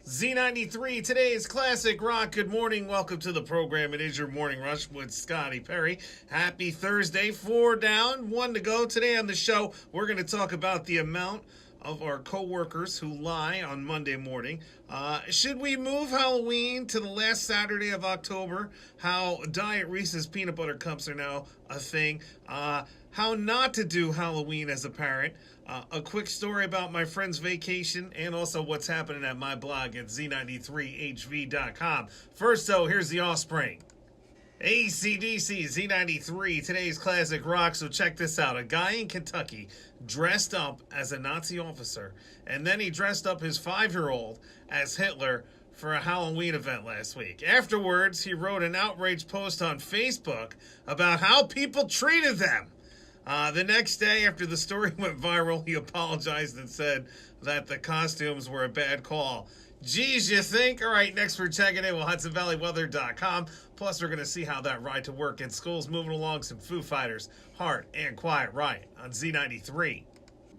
Z93, today's classic rock. Good morning. Welcome to the program. It is your morning rush with Scotty Perry. Happy Thursday. 4 down, 1 to go. Today on the show, we're going to talk about the amount of our co-workers who lie on Monday morning. Should we move Halloween to the last Saturday of October? How Diet Reese's peanut butter cups are now a thing. How not to do Halloween as a parent. A quick story about my friend's vacation and also what's happening at my blog at z93hv.com. First, though, here's the offspring. AC/DC Z93, today's classic rock. So check this out. A guy in Kentucky dressed up as a Nazi officer, and then he dressed up his 5-year-old as Hitler for a Halloween event last week. Afterwards, he wrote an outraged post on Facebook about how people treated them. The next day, after the story went viral, he apologized and said that the costumes were a bad call. Geez, you think? All right, next we're checking in with HudsonValleyWeather.com. Plus, we're going to see how that ride to work in school's moving along. Some Foo Fighters, Hard and Quiet Riot on Z93.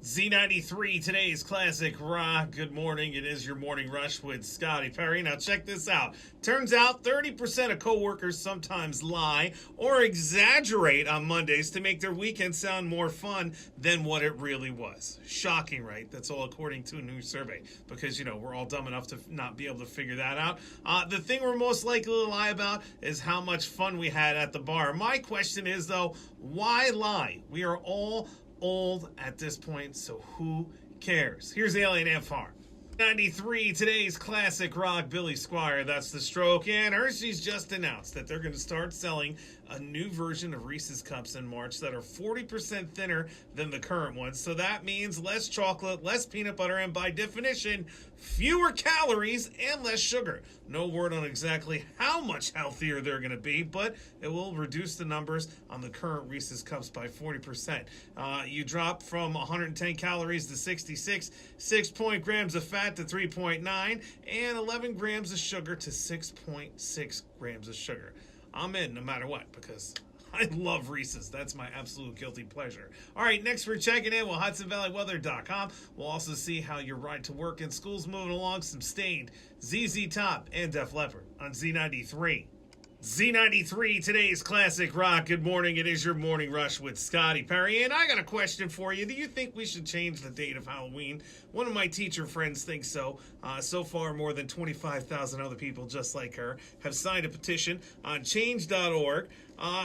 Z93, today's classic rock. Good morning. It is your morning rush with Scotty Perry. Now check this out. Turns out 30% of coworkers sometimes lie or exaggerate on Mondays to make their weekend sound more fun than what it really was. Shocking, right? That's all according to a new survey because, we're all dumb enough to not be able to figure that out. The thing we're most likely to lie about is how much fun we had at the bar. My question is, though, why lie? We are all old at this point, so who cares? Here's Alien Ant Farm. 93, today's classic rock. Billy Squier, that's the stroke. And Hershey's just announced that they're going to start selling a new version of Reese's Cups in March that are 40% thinner than the current ones. So that means less chocolate, less peanut butter, and by definition, fewer calories and less sugar. No word on exactly how much healthier they're going to be, but it will reduce the numbers on the current Reese's Cups by 40%. You drop from 110 calories to 66, 6 grams of fat to 3.9, and 11 grams of sugar to 6.6 grams of sugar. I'm in no matter what because I love Reese's. That's my absolute guilty pleasure. All right, next we're checking in with HudsonValleyWeather.com. We'll also see how your ride to work and school's moving along. Some Stained, ZZ Top, and Def Leppard on Z93. Z93, today's classic rock. Good morning. It is your morning rush with Scotty Perry. And I got a question for you. Do you think we should change the date of Halloween? One of my teacher friends thinks so. So far, more than 25,000 other people just like her have signed a petition on change.org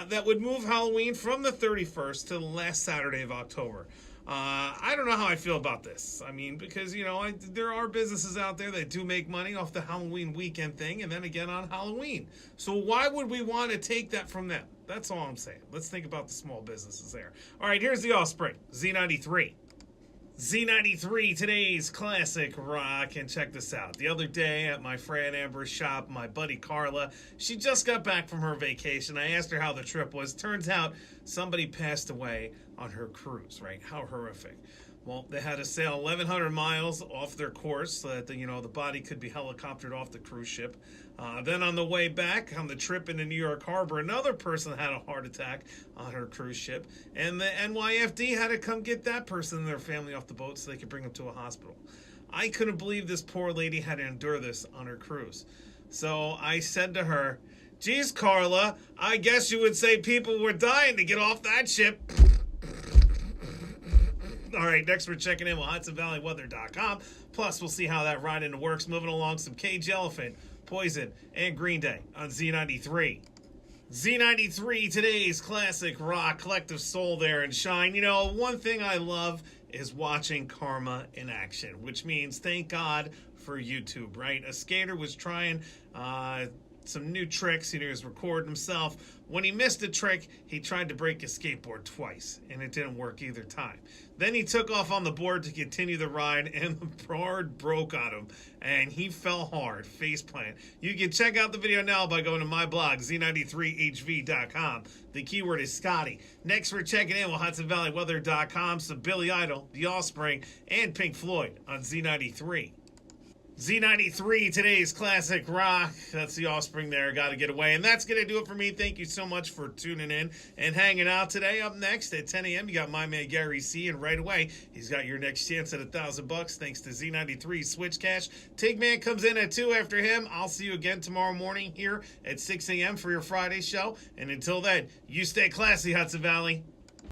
that would move Halloween from the 31st to the last Saturday of October. I don't know how I feel about this. I mean, because, there are businesses out there that do make money off the Halloween weekend thing and then again on Halloween. So why would we want to take that from them? That's all I'm saying. Let's think about the small businesses there. All right, here's the offspring, Z93. Z93, today's classic rock, and check this out. The other day at my friend Amber's shop, my buddy Carla, she just got back from her vacation. I asked her how the trip was. Turns out somebody passed away on her cruise, right? How horrific. Well, they had to sail 1,100 miles off their course so that the body could be helicoptered off the cruise ship. Then on the way back, on the trip into New York Harbor, another person had a heart attack on her cruise ship. And the NYFD had to come get that person and their family off the boat so they could bring them to a hospital. I couldn't believe this poor lady had to endure this on her cruise. So I said to her, "Geez, Carla, I guess you would say people were dying to get off that ship." All right, next we're checking in with HudsonValleyWeather.com. Plus, we'll see how that ride into work's moving along. Some Cage Elephant, Poison, and Green Day on Z93. Z93, today's classic rock, collective soul there and shine. One thing I love is watching karma in action, which means thank God for YouTube, right? A skater was trying some new tricks. He was recording himself. When he missed a trick, he tried to break his skateboard twice, and it didn't work either time. Then he took off on the board to continue the ride, and the board broke on him, and he fell hard, face plant. You can check out the video now by going to my blog, z93hv.com. The keyword is Scotty. Next, we're checking in with HudsonValleyWeather.com, some Billy Idol, The Offspring, and Pink Floyd on Z93. Z93, today's classic rock. That's the offspring there. Got to get away. And that's going to do it for me. Thank you so much for tuning in and hanging out today. Up next at 10 a.m., you got my man Gary C. And right away, he's got your next chance at $1,000 thanks to Z93 Switch Cash. Tigman comes in at 2 after him. I'll see you again tomorrow morning here at 6 a.m. for your Friday show. And until then, you stay classy, Hudson Valley.